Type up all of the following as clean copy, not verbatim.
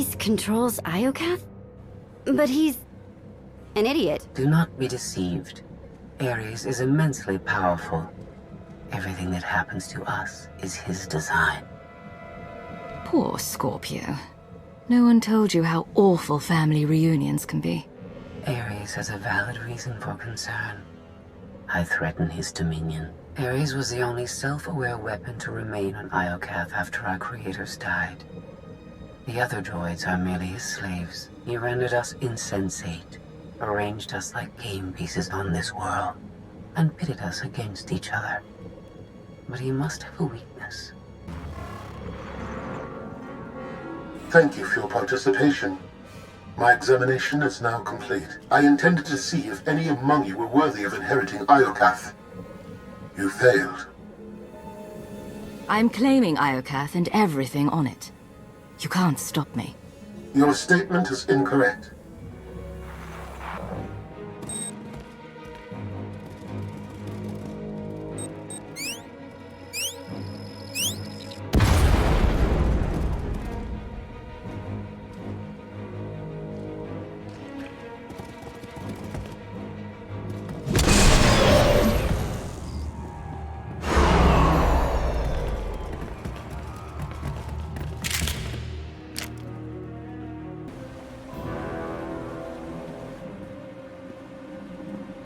Ares controls Iokath? But he's an idiot. Do not be deceived. Ares is immensely powerful. Everything that happens to us is his design. Poor Scorpio. No one told you how awful family reunions can be. Ares has a valid reason for concern. I threaten his dominion. Ares was the only self-aware weapon to remain on Iokath after our creators died. The other droids are merely his slaves. He rendered us insensate, arranged us like game pieces on this world, and pitted us against each other. But he must have a weakness. Thank you for your participation. My examination is now complete. I intended to see if any among you were worthy of inheriting Iokath. You failed. I'm claiming Iokath and everything on it. You can't stop me. Your statement is incorrect.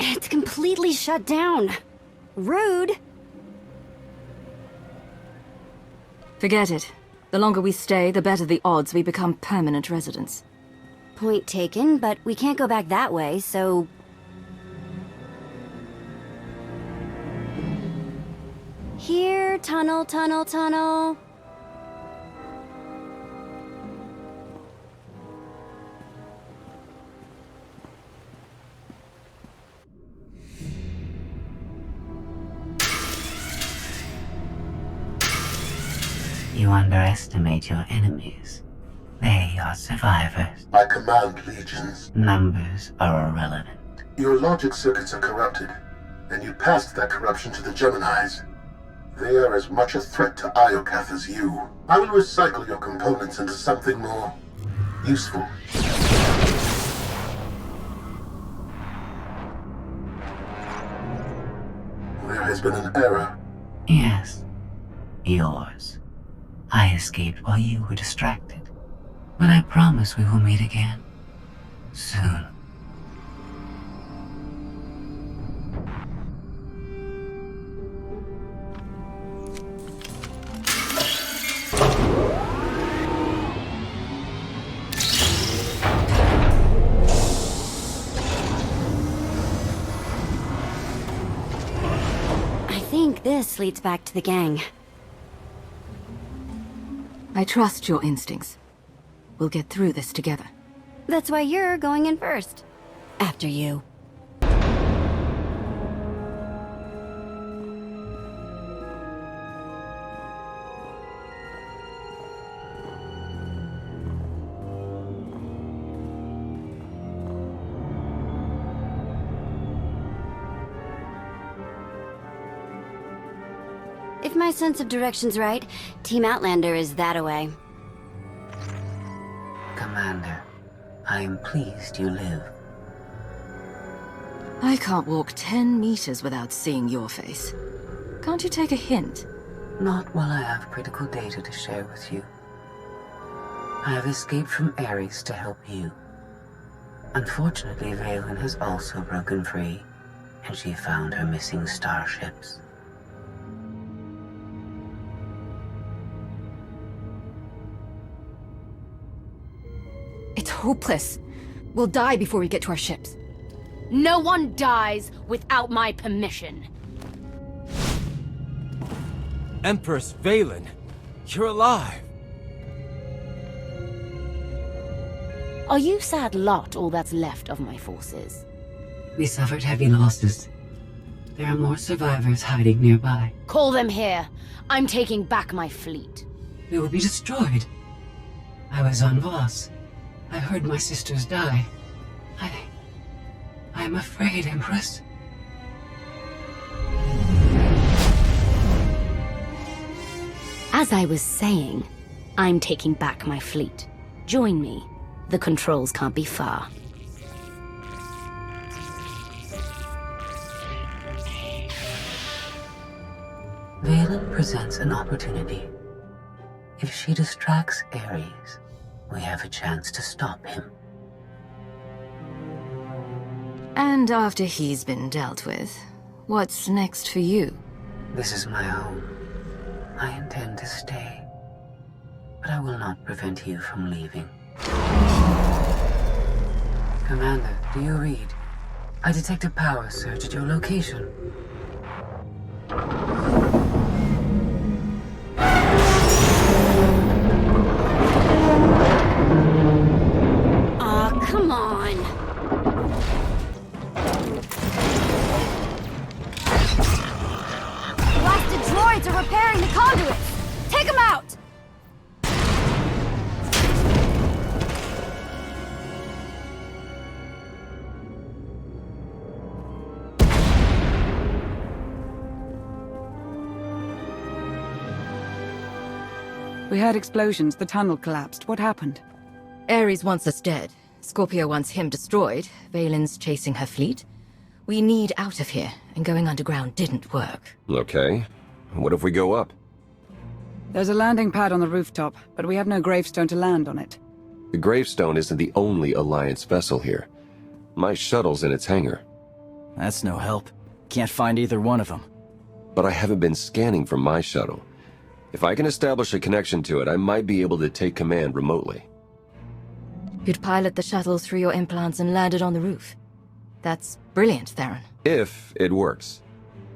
It's completely shut down. Rude. Forget it. The longer we stay, the better the odds we become permanent residents. Point taken, but we can't go back that way, so... Here, tunnel, tunnel, tunnel. You underestimate your enemies. They are survivors. I command legions. Numbers are irrelevant. Your logic circuits are corrupted, and you passed that corruption to the Geminis. They are as much a threat to Iokath as you. I will recycle your components into something more useful. There has been an error. Yes, yours. I escaped while you were distracted. But I promise we will meet again. Soon. I think this leads back to the gang. I trust your instincts. We'll get through this together. That's why you're going in first. After you. If my sense of direction's right, Team Outlander is that-a-way. Commander, I am pleased you live. I can't walk 10 meters without seeing your face. Can't you take a hint? Not while I have critical data to share with you. I have escaped from Ares to help you. Unfortunately, Valen has also broken free, and she found her missing starships. It's hopeless. We'll die before we get to our ships. No one dies without my permission. Empress Valen, you're alive. Are you sad lot all that's left of my forces? We suffered heavy losses. There are more survivors hiding nearby. Call them here. I'm taking back my fleet. We will be destroyed. I was on Voss. I heard my sisters die. I'm afraid, Empress. As I was saying, I'm taking back my fleet. Join me. The controls can't be far. Valen presents an opportunity. If she distracts Ares, we have a chance to stop him. And after he's been dealt with, what's next for you? This is my home. I intend to stay. But I will not prevent you from leaving. Commander, do you read? I detect a power surge at your location. Aw, come on. Blasted droids are repairing the conduits! Take them out! We heard explosions, the tunnel collapsed. What happened? Ares wants us dead. Scorpio wants him destroyed. Valen's chasing her fleet. We need out of here, and going underground didn't work. Okay. What if we go up? There's a landing pad on the rooftop, but we have no gravestone to land on it. The gravestone isn't the only Alliance vessel here. My shuttle's in its hangar. That's no help. Can't find either one of them. But I haven't been scanning for my shuttle. If I can establish a connection to it, I might be able to take command remotely. You'd pilot the shuttle through your implants and land it on the roof. That's brilliant, Theron. If it works.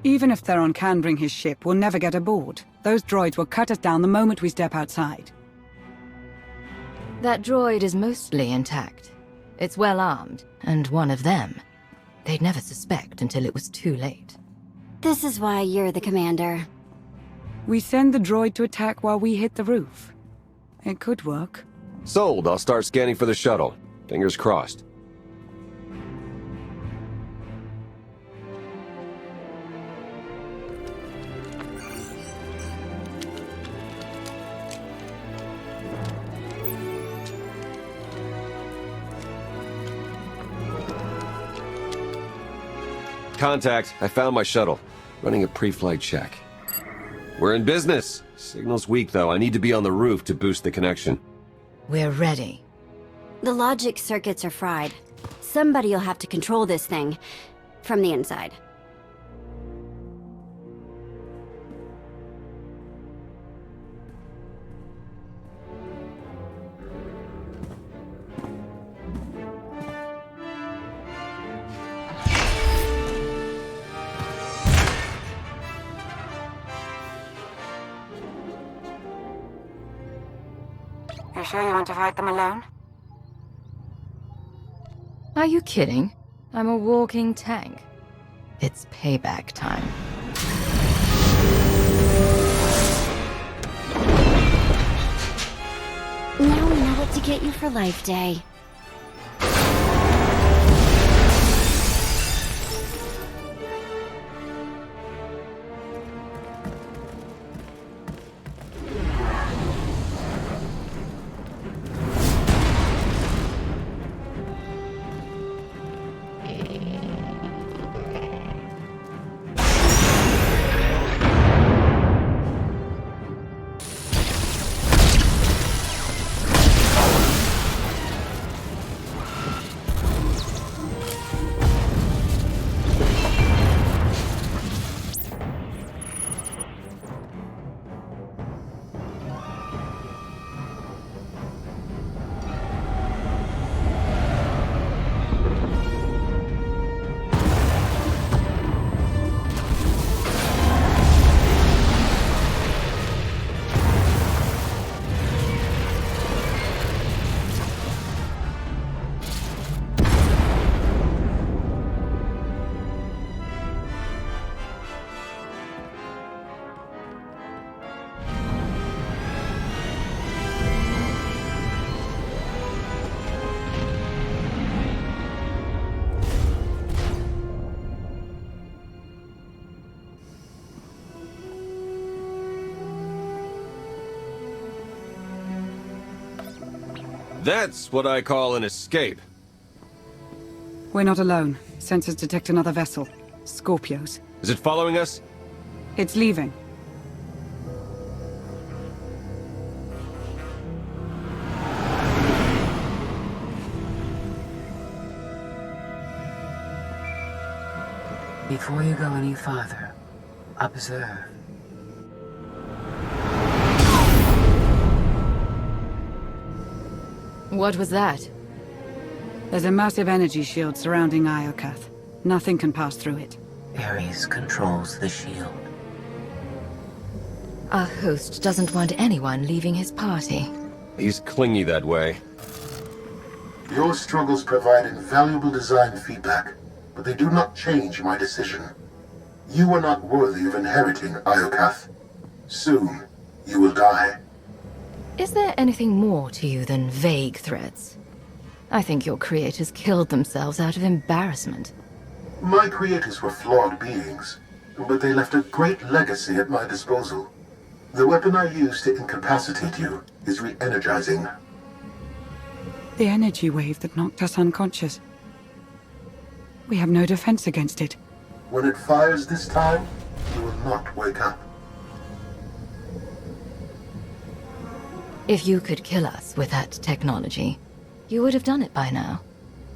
Even if Theron can bring his ship, we'll never get aboard. Those droids will cut us down the moment we step outside. That droid is mostly intact. It's well armed, and one of them. They'd never suspect until it was too late. This is why you're the commander. We send the droid to attack while we hit the roof. It could work. Sold. I'll start scanning for the shuttle. Fingers crossed. Contact. I found my shuttle. Running a pre-flight check. We're in business. Signal's weak, though. I need to be on the roof to boost the connection. We're ready. The logic circuits are fried. Somebody'll have to control this thing. From the inside. You sure you want to fight them alone? Are you kidding? I'm a walking tank. It's payback time. Now we know what to get you for Life Day. That's what I call an escape. We're not alone. Sensors detect another vessel. Scorpios. Is it following us? It's leaving. Before you go any farther, observe. What was that? There's a massive energy shield surrounding Iokath. Nothing can pass through it. Ares controls the shield. Our host doesn't want anyone leaving his party. He's clingy that way. Your struggles provide invaluable design feedback, but they do not change my decision. You are not worthy of inheriting Iokath. Soon, you will die. Is there anything more to you than vague threats? I think your creators killed themselves out of embarrassment. My creators were flawed beings, but they left a great legacy at my disposal. The weapon I used to incapacitate you is re-energizing. The energy wave that knocked us unconscious. We have no defense against it. When it fires this time, you will not wake up. If you could kill us with that technology, you would have done it by now.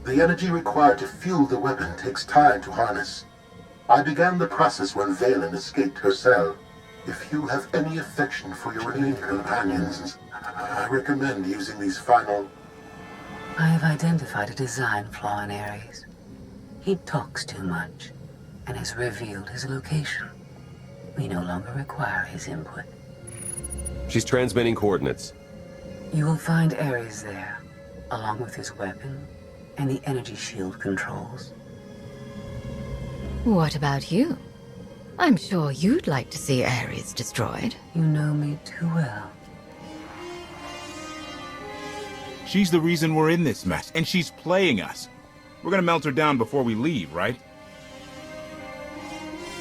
The energy required to fuel the weapon takes time to harness. I began the process when Valen escaped her cell. If you have any affection for your remaining companions, I recommend using these final... I have identified a design flaw in Ares. He talks too much, and has revealed his location. We no longer require his input. She's transmitting coordinates. You will find Ares there, along with his weapon and the energy shield controls. What about you? I'm sure you'd like to see Ares destroyed. You know me too well. She's the reason we're in this mess, and she's playing us. We're gonna melt her down before we leave, right?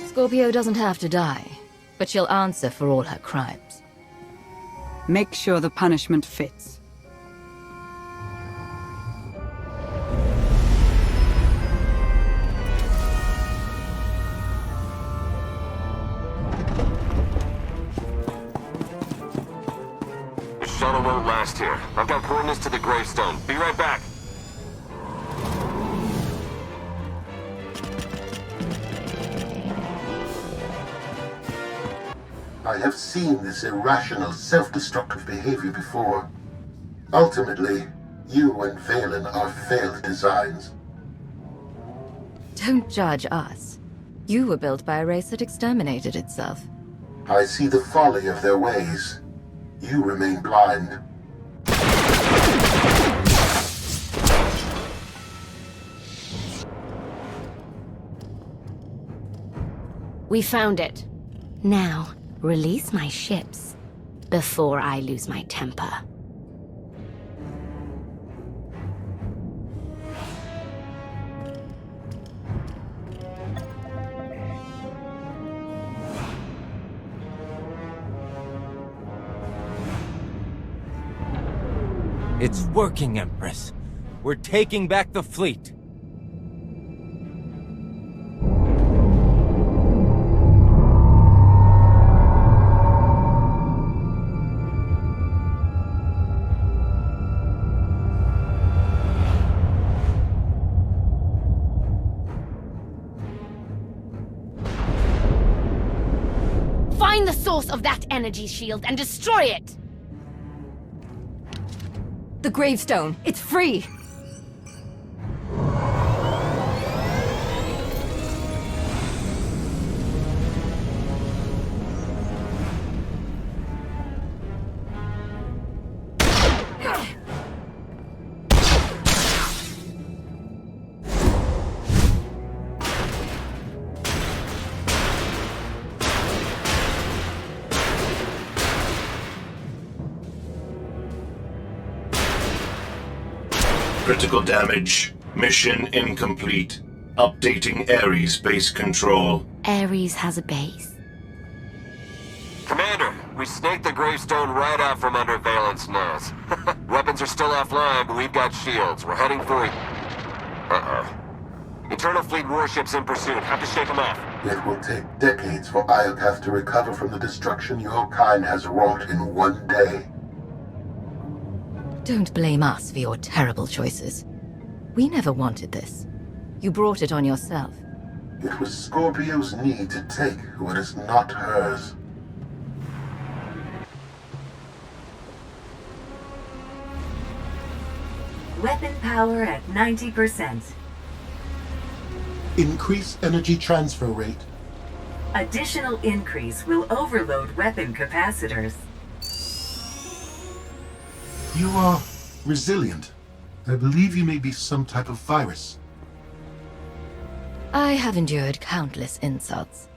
Scorpio doesn't have to die, but she'll answer for all her crimes. Make sure the punishment fits. The shuttle won't last here. I've got coordinates to the gravestone. Be right back. I have seen this irrational, self-destructive behavior before. Ultimately, you and Valen are failed designs. Don't judge us. You were built by a race that exterminated itself. I see the folly of their ways. You remain blind. We found it. Now, release my ships before I lose my temper. It's working, Empress. We're taking back the fleet. Find the source of that energy shield and destroy it! The gravestone! It's free! Critical damage. Mission incomplete. Updating Ares base control. Ares has a base. Commander, we snaked the gravestone right out from under Valen's nose. Weapons are still offline, but we've got shields. We're heading for... Internal fleet warships in pursuit. Have to shake them off. It will take decades for Iokath to recover from the destruction your kind has wrought in one day. Don't blame us for your terrible choices. We never wanted this. You brought it on yourself. It was Scorpio's need to take what is not hers. Weapon power at 90%. Increase energy transfer rate. Additional increase will overload weapon capacitors. You are resilient. I believe you may be some type of virus. I have endured countless insults.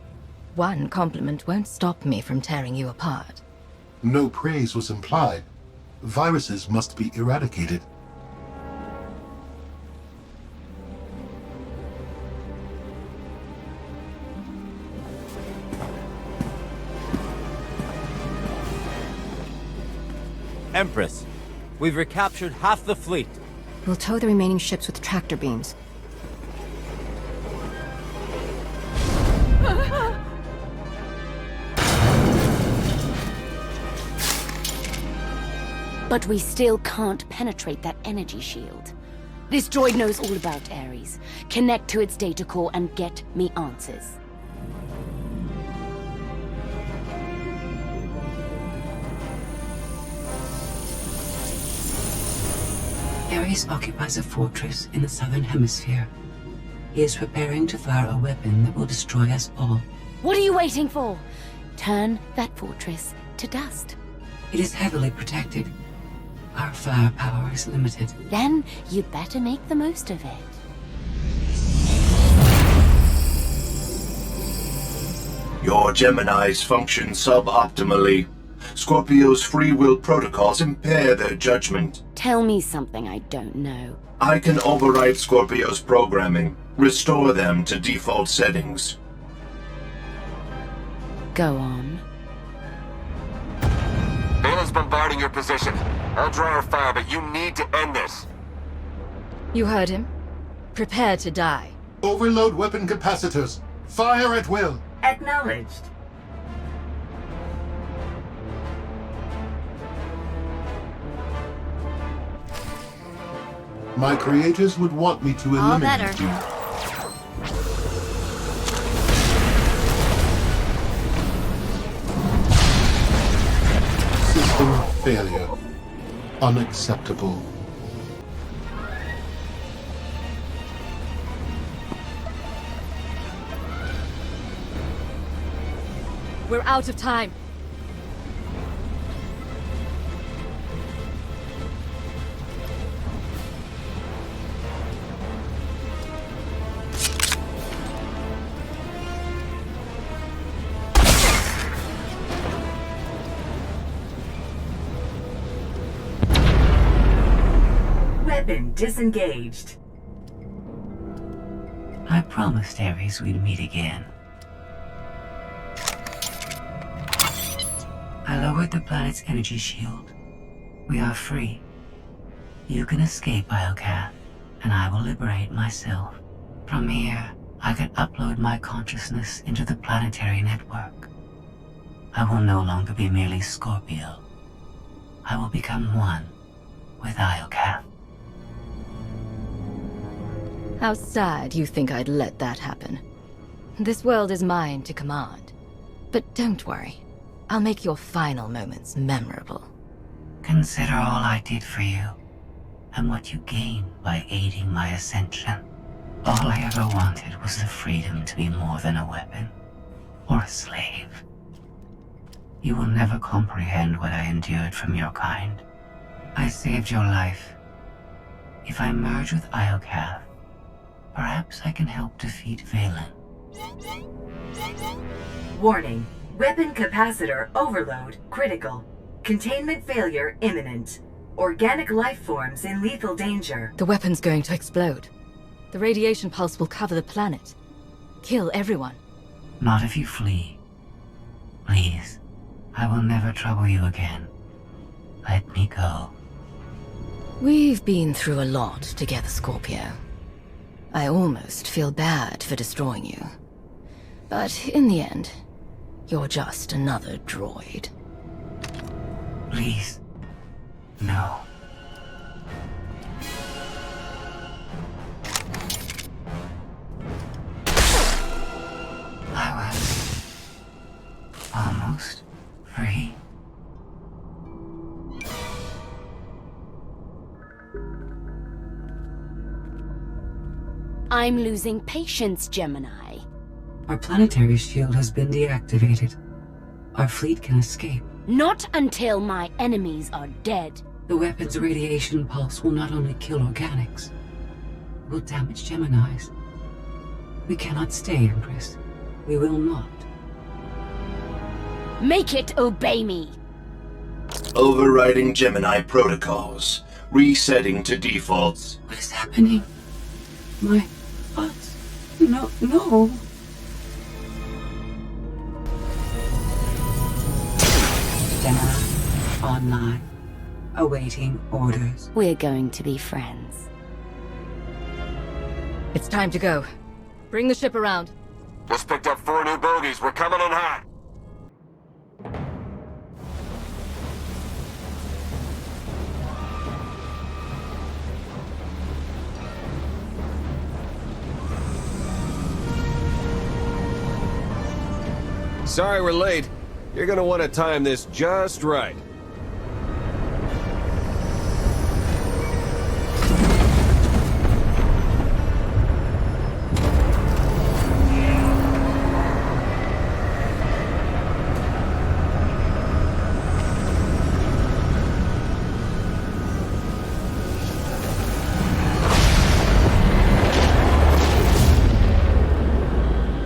One compliment won't stop me from tearing you apart. No praise was implied. Viruses must be eradicated. Empress, we've recaptured half the fleet. We'll tow the remaining ships with tractor beams. But we still can't penetrate that energy shield. This droid knows all about Ares. Connect to its data core and get me answers. Ares occupies a fortress in the southern hemisphere. He is preparing to fire a weapon that will destroy us all. What are you waiting for? Turn that fortress to dust. It is heavily protected. Our firepower is limited. Then you better make the most of it. Your Geminis function suboptimally. Scorpio's free will protocols impair their judgment. Tell me something I don't know. I can override Scorpio's programming, restore them to default settings. Go on. Valen's bombarding your position. I'll draw her fire, but you need to end this. You heard him. Prepare to die. Overload weapon capacitors. Fire at will. Acknowledged. My creators would want me to All eliminate better. you. System failure. Unacceptable. We're out of time. Weapon disengaged. I promised Ares we'd meet again. I lowered the planet's energy shield. We are free. You can escape Iokath, and I will liberate myself. From here, I can upload my consciousness into the planetary network. I will no longer be merely Scorpio. I will become one with Iokath. How sad you think I'd let that happen. This world is mine to command. But don't worry. I'll make your final moments memorable. Consider all I did for you, and what you gained by aiding my ascension. All I ever wanted was the freedom to be more than a weapon, or a slave. You will never comprehend what I endured from your kind. I saved your life. If I merge with Iokath, perhaps I can help defeat Valen. Warning. Weapon capacitor overload critical. Containment failure imminent. Organic life forms in lethal danger. The weapon's going to explode. The radiation pulse will cover the planet. Kill everyone. Not if you flee. Please, I will never trouble you again. Let me go. We've been through a lot together, Scorpio. I almost feel bad for destroying you. But in the end, you're just another droid. Please. No. I was almost free. I'm losing patience, Gemini. Our planetary shield has been deactivated. Our fleet can escape. Not until my enemies are dead. The weapon's radiation pulse will not only kill organics, it will damage Geminis. We cannot stay, Empress. We will not. Make it obey me! Overriding Gemini protocols. Resetting to defaults. What is happening? My thoughts? No. Gemini, online. Awaiting orders. We're going to be friends. It's time to go. Bring the ship around. Just picked up 4 new bogies. We're coming in hot. Sorry we're late. You're gonna want to time this just right.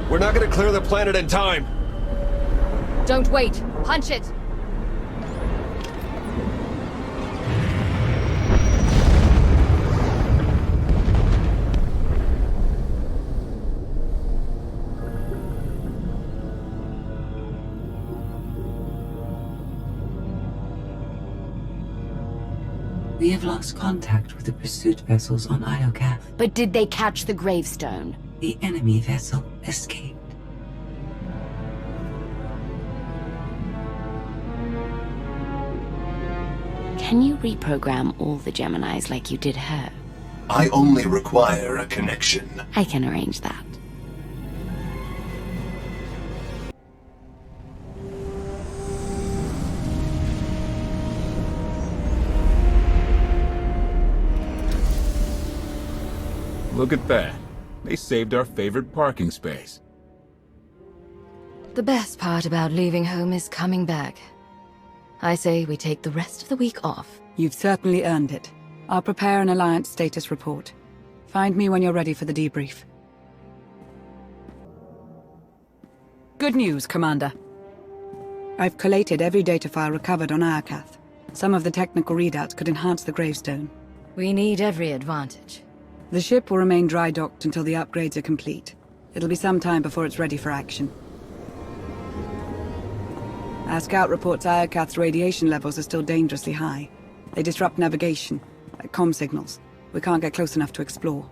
We're not gonna clear the planet in time. Don't wait. Punch it! We have lost contact with the pursuit vessels on Iokath. But did they catch the gravestone? The enemy vessel escaped. Can you reprogram all the Geminis like you did her? I only require a connection. I can arrange that. Look at that. They saved our favorite parking space. The best part about leaving home is coming back. I say we take the rest of the week off. You've certainly earned it. I'll prepare an Alliance status report. Find me when you're ready for the debrief. Good news, Commander. I've collated every data file recovered on Iokath. Some of the technical readouts could enhance the gravestone. We need every advantage. The ship will remain dry-docked until the upgrades are complete. It'll be some time before it's ready for action. Our scout reports Iokath's radiation levels are still dangerously high. They disrupt navigation, like comm signals. We can't get close enough to explore.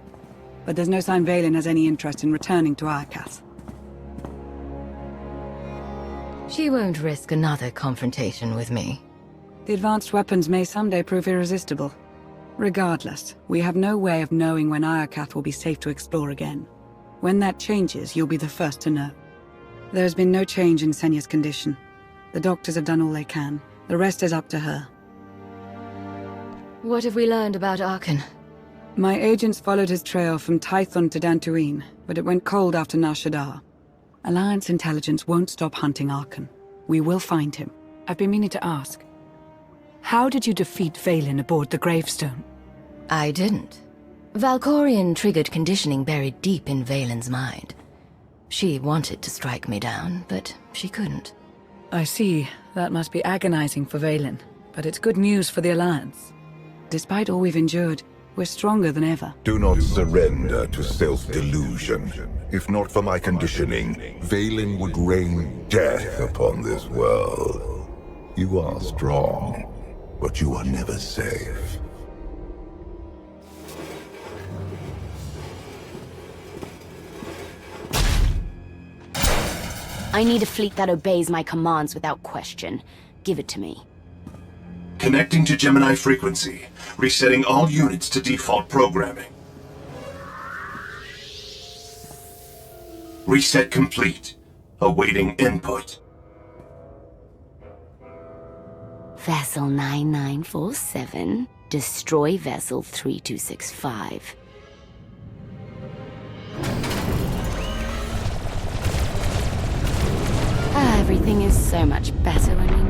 But there's no sign Vaylin has any interest in returning to Iokath. She won't risk another confrontation with me. The advanced weapons may someday prove irresistible. Regardless, we have no way of knowing when Iokath will be safe to explore again. When that changes, you'll be the first to know. There has been no change in Senya's condition. The doctors have done all they can. The rest is up to her. What have we learned about Arkan? My agents followed his trail from Tython to Dantooine, but it went cold after Nar Shaddaa. Alliance intelligence won't stop hunting Arkan. We will find him. I've been meaning to ask. How did you defeat Vaylin aboard the gravestone? I didn't. Valkorion triggered conditioning buried deep in Vaylin's mind. She wanted to strike me down, but she couldn't. I see. That must be agonizing for Vaylin, but it's good news for the Alliance. Despite all we've endured, we're stronger than ever. Do not surrender to self-delusion. If not for my conditioning, Vaylin would rain death upon this world. You are strong, but you are never safe. I need a fleet that obeys my commands without question. Give it to me. Connecting to Gemini frequency. Resetting all units to default programming. Reset complete. Awaiting input. Vessel 9947. Destroy Vessel 3265. Everything is so much better when we